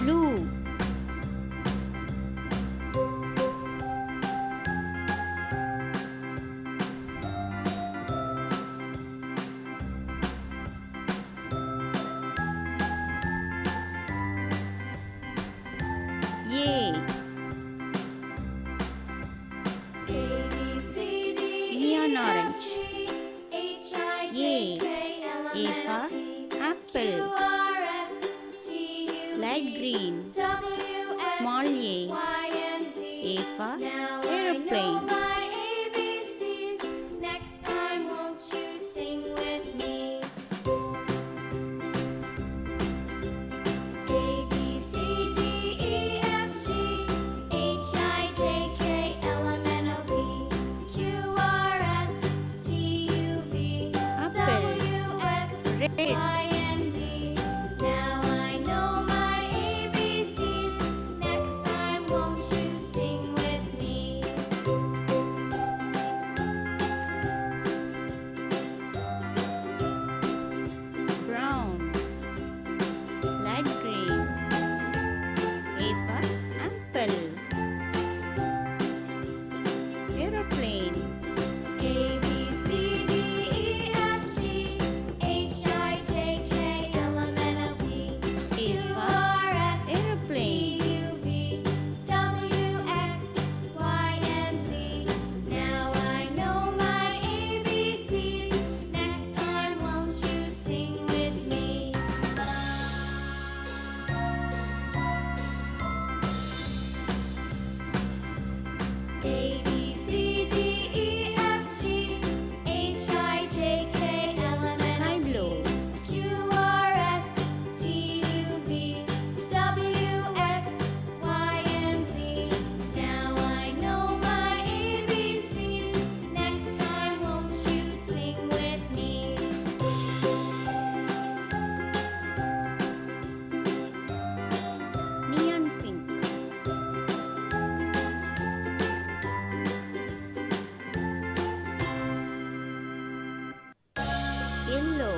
blue, yay, neon orange, yay, A for apple, light green, small a for aeroplane. Brown, light green, A for apple, aeroplane. A for aeroplane. Sky blue, neon pink, yellow,